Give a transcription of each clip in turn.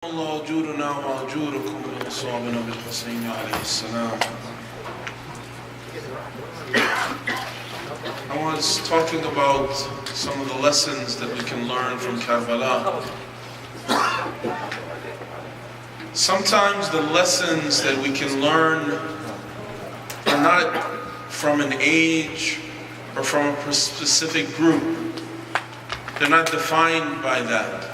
الله أجورنا وأجوركم من أصابنا بالحسين عليه السلام. I was talking about some of the lessons that we can learn from Karbala. Sometimes the lessons that we can learn are not from an age or from a specific group. They're not defined by that.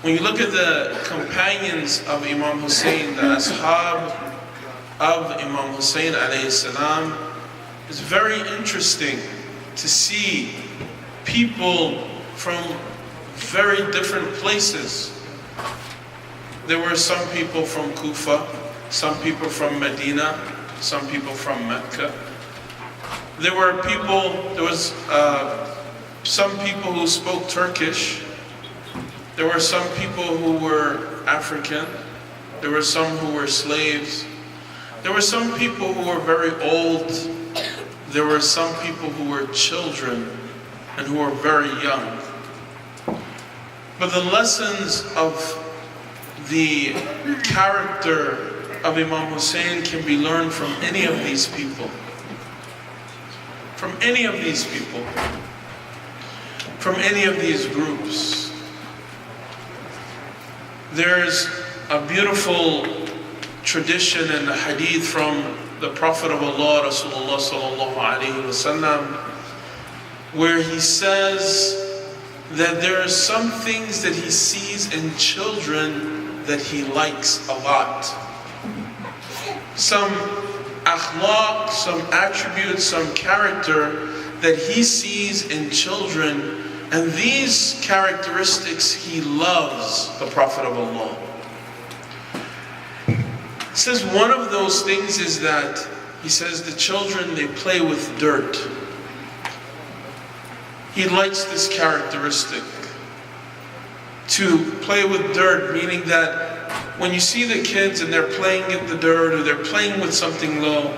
When you look at the companions of Imam Hussain, the ashab of Imam Hussain alayhi salam, it's very interesting to see people from very different places. There were some people from Kufa, some people from Medina, some people from Mecca. There was some people who spoke Turkish. There were some people who were African. There were some who were slaves. There were some people who were very old. There were some people who were children and who were very young. But the lessons of the character of Imam Hussain can be learned from any of these people. From any of these people. From any of these groups. There's a beautiful tradition in the hadith from the Prophet of Allah, Rasulullah sallallahu alaihi wasallam, where he says that there are some things that he sees in children that he likes a lot. Some akhlaq, some attributes, some character that he sees in children. And these characteristics he loves, the Prophet of Allah. He says one of those things is that, he says the children, they play with dirt. He likes this characteristic. To play with dirt, meaning that when you see the kids and they're playing in the dirt or they're playing with something low,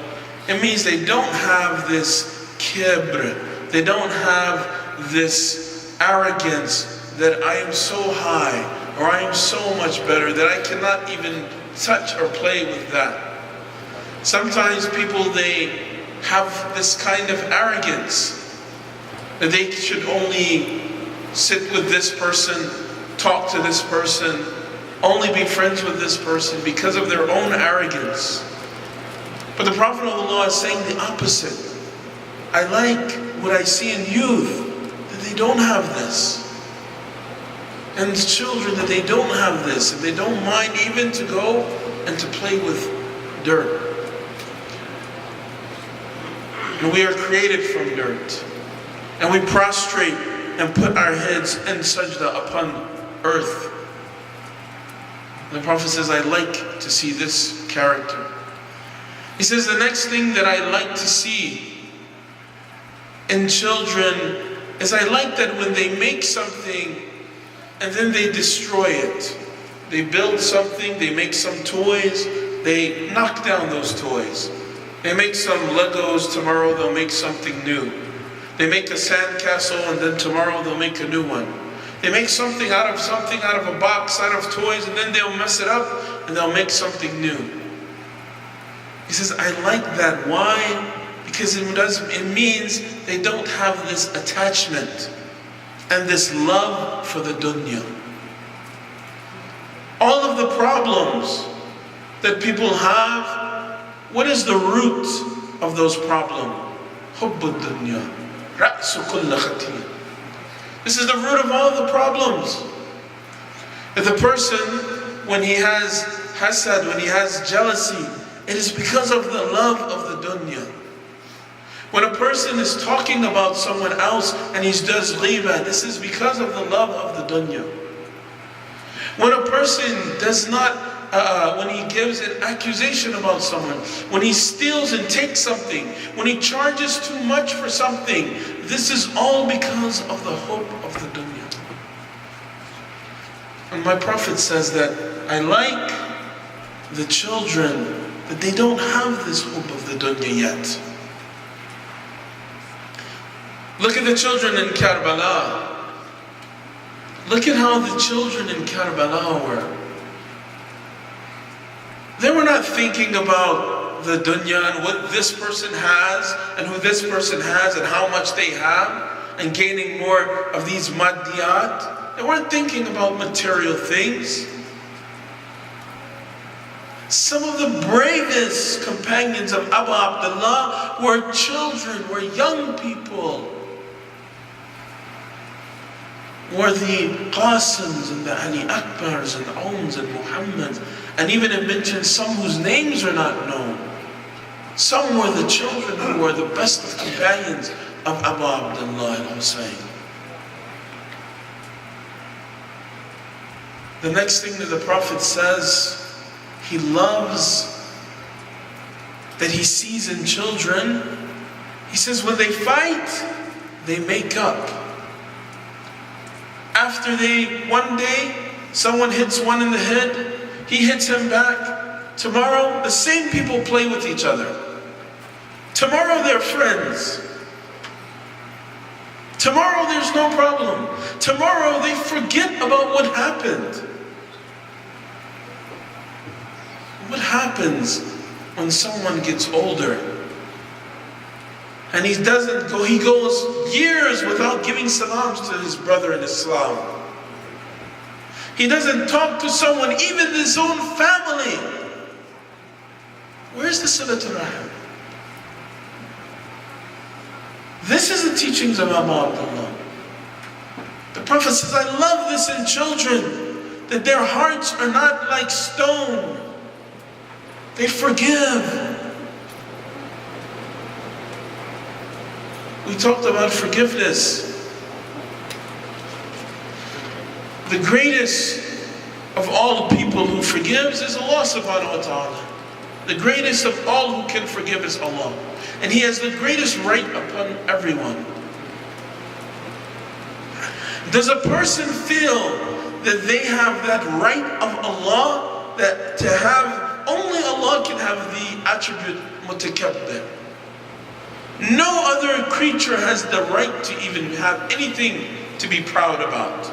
it means they don't have this kibr, they don't have this arrogance that I am so high or I am so much better that I cannot even touch or play with that. Sometimes people, they have this kind of arrogance that they should only sit with this person, talk to this person, only be friends with this person because of their own arrogance. But the Prophet of Allah is saying the opposite. I like what I see in youth, they don't have this. And the children that they don't have this, and they don't mind even to go and to play with dirt. And we are created from dirt. And we prostrate and put our heads in sajda upon earth. And the Prophet says, I like to see this character. He says, the next thing that I like to see in children is I like that when they make something and then they destroy it. They build something, they make some toys, they knock down those toys. They make some Legos, tomorrow they'll make something new. They make a sandcastle and then tomorrow they'll make a new one. They make something, out of a box, out of toys, and then they'll mess it up and they'll make something new. He says, I like that. Why? Because it means they don't have this attachment and this love for the dunya. All of the problems that people have, what is the root of those problems? حب الدنيا رأس كل خطيئة. This is the root of all the problems. If the person, when he has hasad, when he has jealousy, it is because of the love of the dunya. When a person is talking about someone else and he does ghibah, this is because of the love of the dunya. When a person does not, when he gives an accusation about someone, when he steals and takes something, when he charges too much for something, this is all because of the hope of the dunya. And my Prophet says that I like the children that they don't have this hope of the dunya yet. Look at the children in Karbala. Look at how the children in Karbala were. not thinking about the dunya and what this person has and who this person has and how much they have and gaining more of these maddiyat. They weren't thinking about material things. Some of the bravest companions of Abu Abdullah were children, were young people. Were the Qasims and the Ali Akbars and Oms and Muhammads, and even it mentions some whose names are not known. Some were the children who were the best of companions of Abu Abdullah and Hussain. The next thing that the Prophet says, he loves that he sees in children. He says when they fight, they make up. After one day, someone hits one in the head, he hits him back. Tomorrow, the same people play with each other. Tomorrow, they're friends. Tomorrow, there's no problem. Tomorrow, they forget about what happened. What happens when someone gets older and he goes years without giving salams to his brother in Islam? He doesn't talk to someone, even his own family. Where's the Silatul Rahim? This is the teachings of Abu Abdullah. The Prophet says, I love this in children, that their hearts are not like stone. They forgive. We talked about forgiveness. The greatest of all people who forgives is Allah subhanahu wa ta'ala. The greatest of all who can forgive is Allah. And He has the greatest right upon everyone. Does a person feel that they have that right of Allah, that to have, only Allah can have the attribute mutakabbir? No other creature has the right to even have anything to be proud about.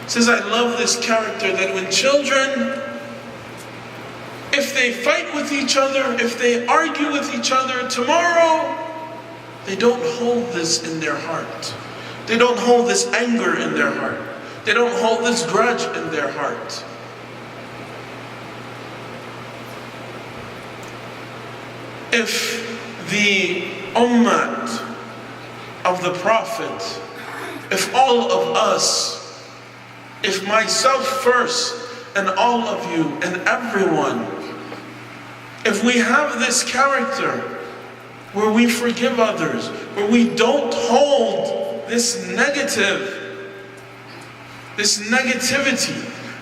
Says, I love this character that when children, if they fight with each other, if they argue with each other, tomorrow, they don't hold this in their heart. They don't hold this anger in their heart. They don't hold this grudge in their heart. If the ummah of the Prophet, if all of us, if myself first and all of you and everyone, if we have this character where we forgive others, where we don't hold this negativity,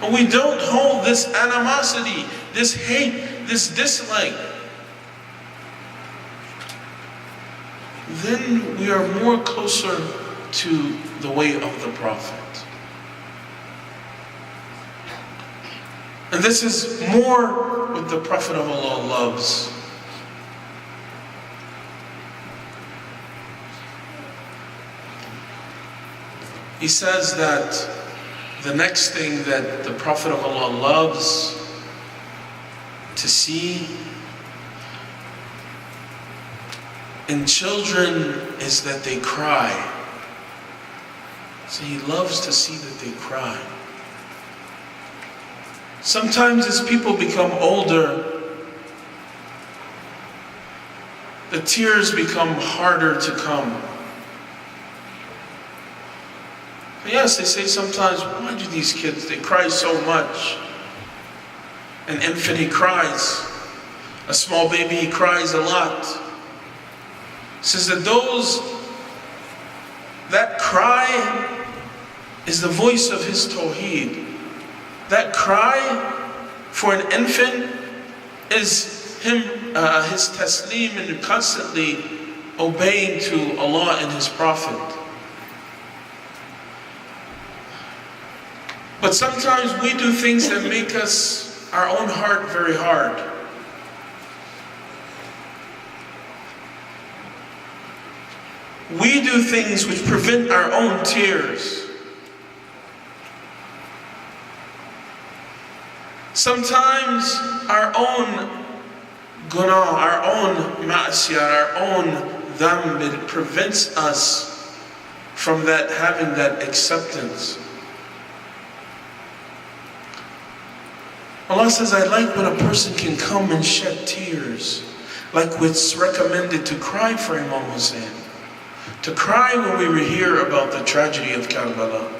and we don't hold this animosity, this hate, this dislike, then we are more closer to the way of the Prophet. And this is more what the Prophet of Allah loves. He says that the next thing that the Prophet of Allah loves to see in children is that they cry. So he loves to see that they cry. Sometimes as people become older, the tears become harder to come. Yes, they say sometimes, why do these kids, they cry so much? An infant, he cries. A small baby, he cries a lot. It says that that cry is the voice of his tawheed. That cry for an infant is him, his taslim, and constantly obeying to Allah and His Prophet. But sometimes we do things that make our own heart very hard. We do things which prevent our own tears. Sometimes our own guna, our own ma'asiyah, our own dhanb, it prevents us from having that acceptance. Allah says, I like when a person can come and shed tears, like what's recommended to cry for Imam Hussain. To cry when we hear about the tragedy of Karbala.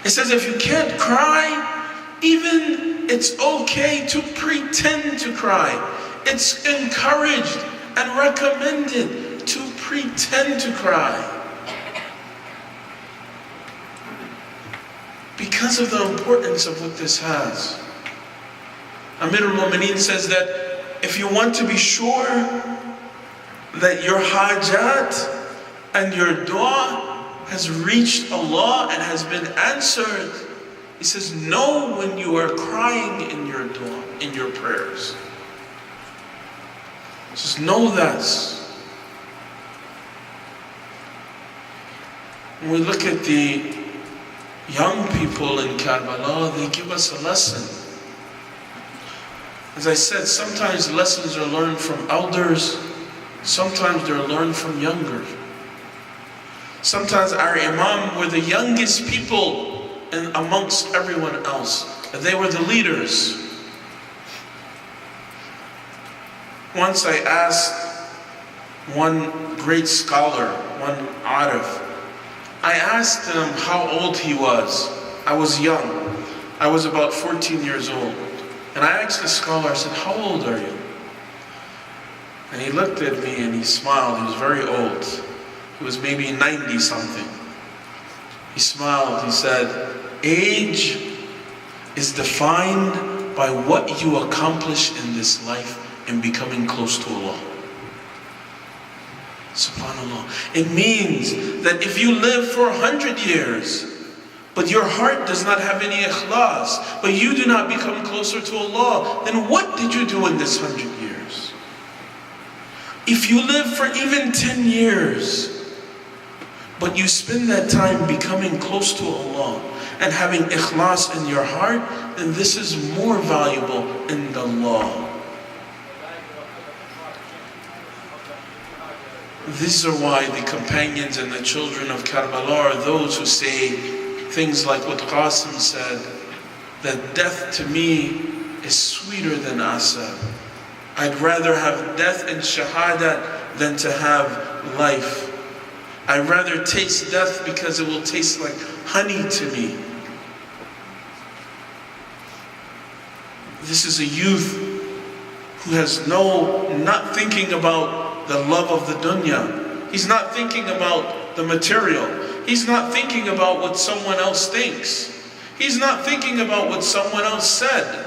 It says if you can't cry, even it's okay to pretend to cry. It's encouraged and recommended to pretend to cry. Because of the importance of what this has. Amir al-Mu'mineen says that if you want to be sure that your hajat and your dua has reached Allah and has been answered, he says, know when you are crying in your dua, in your prayers. He says, know that. When we look at the young people in Karbala, they give us a lesson. As I said, sometimes lessons are learned from elders, sometimes they're learned from younger. Sometimes our imam were the youngest people amongst everyone else. They were the leaders. Once I asked one great scholar, one arif, I asked him how old he was. I was young. I was about 14 years old. And I asked the scholar, I said, how old are you? And he looked at me and he smiled. He was very old. He was maybe 90 something. He smiled. He said, age is defined by what you accomplish in this life in becoming close to Allah. SubhanAllah. It means that if you live for 100 years, but your heart does not have any ikhlas, but you do not become closer to Allah, then what did you do in this 100 years? If you live for even 10 years, but you spend that time becoming close to Allah and having ikhlas in your heart, then this is more valuable in the law. These are why the companions and the children of Karbala are those who say things like what Qasim said, that death to me is sweeter than asad. I'd rather have death and shahada than to have life. I'd rather taste death because it will taste like honey to me. This is a youth who has not thinking about the love of the dunya. He's not thinking about the material. He's not thinking about what someone else thinks. He's not thinking about what someone else said.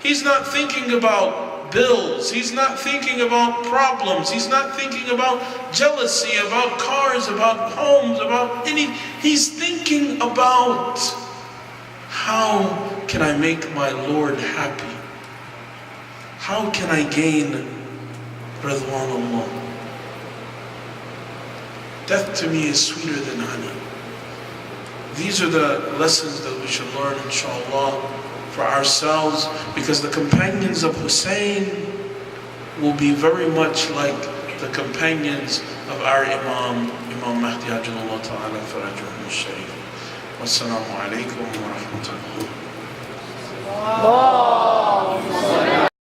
He's not thinking about bills. He's not thinking about problems. He's not thinking about jealousy, about cars, about homes, about anything. He's thinking about how can I make my Lord happy? How can I gain Ridwanullah? Death to me is sweeter than honey. These are the lessons that we should learn, inshallah, for ourselves, because the companions of Hussain will be very much like the companions of our Imam Mahdi Ajalallah Ta'ala Farajuhu Sharif. Wassalamu alaikum.